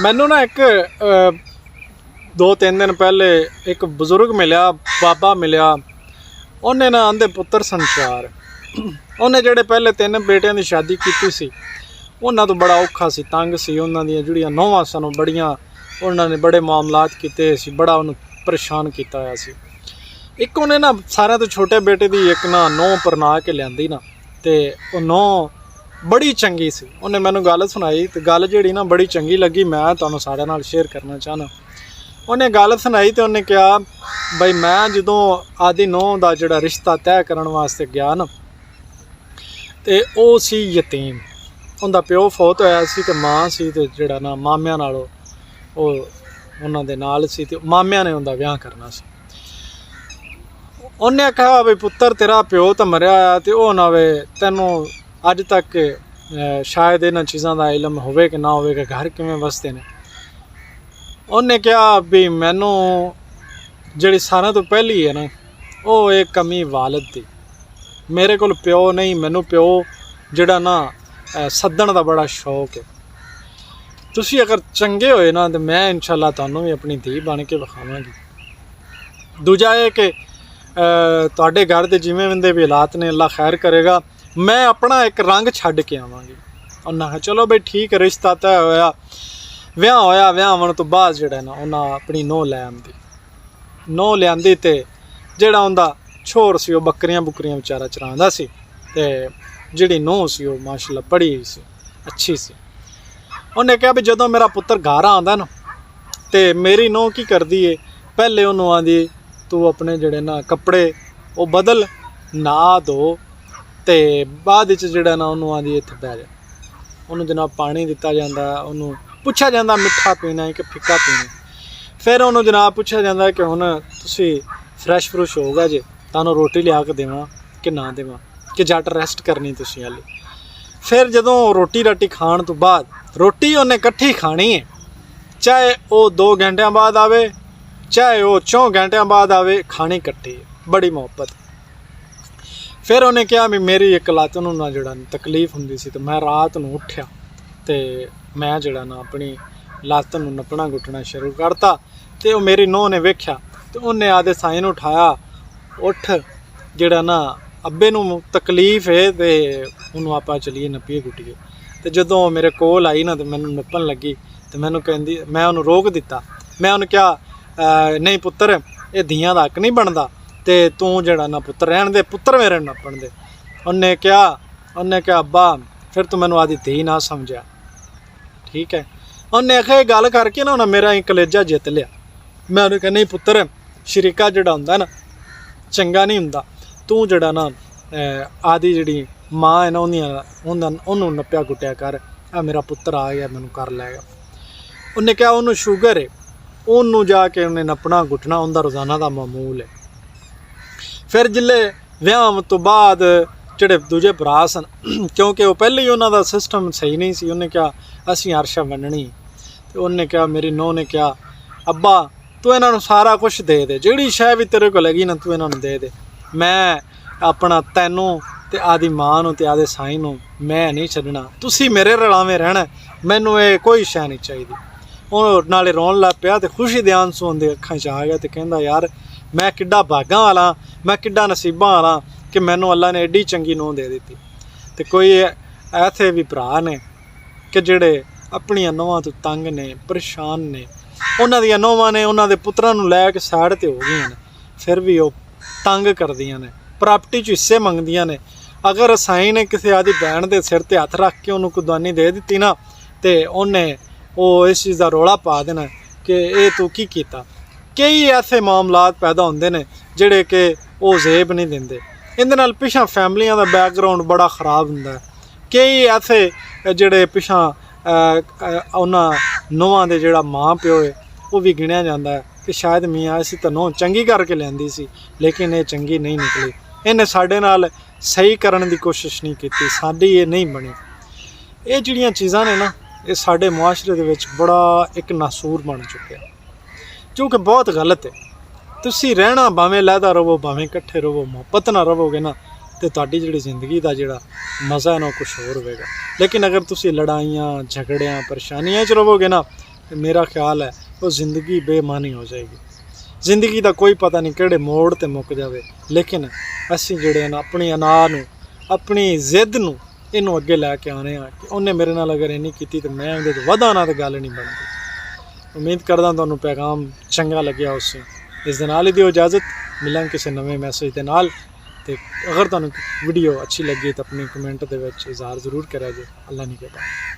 मैनू ना एक 2-3 दिन पहले एक बजुर्ग मिलिया, बाबा मिलिया। उन्हें ना आंदे पुत्र संचार, उन्हें जेडे पहले 3 बेटियां की शादी की सी, उन्होंने तो बड़ा औखा सी, तंग सी। उन्होंने जिहड़ियां नौवां सन बड़ियां, उन्होंने बड़े मामलात किए सी, बड़ा उन्होंने परेशान किया होया सी। एक उन्हें ना सारे तो छोटे बेटे की एक ना नौं परना के लियांदी ना, तो वह नौं बड़ी चंगी सी। उन्हें मैनू गल सुनाई, तो गल जी ना बड़ी चंगी लगी, मैं तुहानूं सारिआं नाल शेयर करना चाहना। उन्हें गल सुनाई तो उन्हें कहा बई मैं जदों आदि नौं दा जिहड़ा रिश्ता तय करने वास्ते गया ना, तो वह सी यतीम। उनका प्यो फौत होया सी ते माँ सी, ते जिहड़ा ना मामिਆਂ नालों उन्हां दे नाल सी, ते मामिਆਂ ने उनका विआह करना सी। उन्हें आख्या बई पुत्तर तेरा प्यो तो मरिया आ, तो वह ना वे तैनूं अज तक शायद इन्हां चीज़ों का इलम होवे कि ना होवे कि घर किवें वसदे ने। उन्हें कहा भी मैनू जिहड़ी सारिआं तो पहली है ना, वो एक कमी वालिद दी। मेरे कोल प्यो नहीं, मैनू प्यो जिहड़ा ना सद्दण दा बड़ा शौक है। तुसी अगर चंगे होए ना, तो मैं इंशाअल्लाह तुहानूं भी अपनी धी बन के विखावांगी। दूजा है कि तुहाडे घर दे जिवें दे भी हालात ने, अल्लाह खैर करेगा, मैं अपना एक रंग छड्ड के आवांगी। उन्हें आख्या चलो बई ठीक है, रिश्ता तय होया, विआह होया। विआह होने तो बाद जिहड़ा ना उन्हें अपनी नौं लै आंदी। नौं लियांदी ते जिहड़ा उनका छोर सी, वह बकरियां बुकरियां बेचारा चरांदा सी, ते जिहड़ी नौं सी वह माशाअल्लाह पढ़ी हुई सी, अच्छी सी। उन्हें कहा भी जदों मेरा पुत्र घर आंदा ना, तो मेरी नौं की करदी है, पहले उन्होंने आंदी तू अपने जिहड़े ना कपड़े वो बदल, नहा धो, तो बाद जिहड़ा ना उन्होंने आंदी इत्थे बह जा। उन्होंने जनाब पानी दिता जाता, उन्होंने पुछा जाता मिठा पीना है कि फिक्का पीना। फिर उन्होंने जनाब पुछा जाता कि हुण तुसी फ्रैश फ्रुश हो गए जे, तुहानूं रोटी लिया के देवां कि ना देवां, कि जट रेस्ट करनी तुसी हाले। फिर जदों रोटी राटी खाण तो बाद, रोटी उन्हें कट्ठी खानी है, चाहे वो 2 घंटिया बाद आवे, चाहे वो 4 घंटिया बाद आवे, खानी कट्ठी है, बड़ी मुहब्बत। फिर उन्हें कहा भी मेरी एक लत्त नूं ना जिहड़ा तकलीफ हुंदी सी, तो मैं रात नूं उठ्या ते मैं जिहड़ा ना अपनी लत्त नूं नपना घुटना शुरू करता। तो मेरी नौं ने वेख्या, तो उन्हें आदे साईं नूं उठाया, उठ जिहड़ा ना अब्बे नूं तकलीफ है, तो उन्होंने आपां चलीए नपीए घुटीए। तो जदों मेरे कोल आई ना, तो मैनूं नपन लगी, तो मैनूं कहंदी, मैं उन्होंने रोक दिता। मैं उन्हें कहा नहीं पुत्तर, ये धियां दा हक नहीं बनता, तो तू जिहड़ा ना पुत्तर रहन दे, पुत्तर मेरे नपन दे। उन्हें कहा अब्बा फिर तू मैनू आदि धी ना समझा, ठीक है। उन्हें आख्या गल करके ना उन्हें मेरा ही कलेजा जित लिया। मैं उन्हें कहा नहीं पुत्तर, शरीका जिहड़ा हुंदा ना चंगा नहीं हुंदा, तू जिहड़ा ना आदि जिहड़ी माँ है ना उन्होंने नप्या कुटिया कर, आ मेरा पुत्तर आ गया, मैनू कर लैगा। उन्हें कहा उन्होंने शुगर है, उन्होंने जाके उन्हें नपना घुटना उनका रोज़ाना का मामूल है। फिर जिले विआह तो बाद जिहड़े दूजे भरा सन, क्योंकि वो पहले ही उन्होंने सिस्टम सही नहीं सी, उन्हें कहा असीं अरशा बननी। तो उन्हें कहा, मेरी नौं ने कहा अब्बा तू इन्हों सारा कुछ दे दे, जिहड़ी शै भी तेरे को लगी ना तू इन्हों दे दे, मैं अपना तैनूं ते आदि मां नूं ते आदे साईं नूं मैं नहीं छड्डना, तुसी मेरे रलावें रहना, मैनूं ये कोई शै नहीं चाहिदी। वो नाले रोन लग पिया, तो खुशी दे आंसू उनदी अखां च आ गया, तो कहंदा यार मैं किड्डा भागां वाला, मैं किड्डा नसीबां वाला कि मैनू अल्लाह ने एड्डी चंगी नौं दे दी। तो कोई ऐसे भी भरा ने कि जिहड़े अपनियां नौवां तो तंग ने, परेशान ने, उन्हां दियां नौवां ने उन्हां दे पुत्रां नूं लै के साइड ते हो गईयां ने, फिर भी वो तंग करदियां ने, प्रॉपर्टी च हिस्से मंगदियां ने। अगर साईं ने किसी आदि भैन दे सिर ते हत्थ रख के उन्होंने कुर्बानी दे दी ना, तो उन्हें वो इस चीज़ का रौला पा देना कि ये तू की कीता। कई ऐसे मामलात पैदा होंदे ने जिहड़े कि वो जेब नहीं देंदे। इहदे नाल पिछां फैमिलियां दा बैकग्राउंड बड़ा खराब हुंदा है। कई ऐसे जिहड़े पिछां उन्हां नौवां दे जिहड़ा माँ प्यो है वो भी गिणिया जांदा है कि शायद मियाँ असीं तां नौं चंगी करके लिआंदी सी, लेकिन ये चंगी नहीं निकली, इन्हें साडे नाल सही करन दी कोशिश नहीं कीती, साडी ये नहीं बनी। ये जिहड़ियां चीज़ां ने ना, ये साडे मुआशरे दे विच बड़ा एक नासूर बन चुकिया, जो कि बहुत गलत है। तुसी रहना भावें लैदा रवो, भावें कट्ठे रवो, मुहब्बत ना रवोगे ना, तो तुहाडी जिहड़ी जिंदगी का जिहड़ा मज़ा है ना कुछ होर होवेगा। लेकिन अगर तुसी लड़ाइयाँ झगड़ियाँ परेशानियां च रवोगे ना, तो मेरा ख्याल है वो ज़िंदगी बेमानी हो जाएगी। ज़िंदगी का कोई पता नहीं किहड़े मोड़ ते मुक जाए, लेकिन असीं जिहड़े ना अपनी अना नूं अपनी जिद नूं इनू अगे लैके आने कि उन्हें मेरे नाल अगर इन्नी की तो मैं उहदे वधा ना तो गल नहीं बनती। उम्मीद करदा तुहानूं पैगाम चंगा लग्या उसे। इस दे नाल ही दिओ इजाज़त, मिलांगे किसी नवे मैसेज के नाल। ते अगर तुहानूं वीडियो अच्छी लगी तो अपनी कमेंट दे विच इज़हार जरूर करा जे। अल्लाह निगहबान।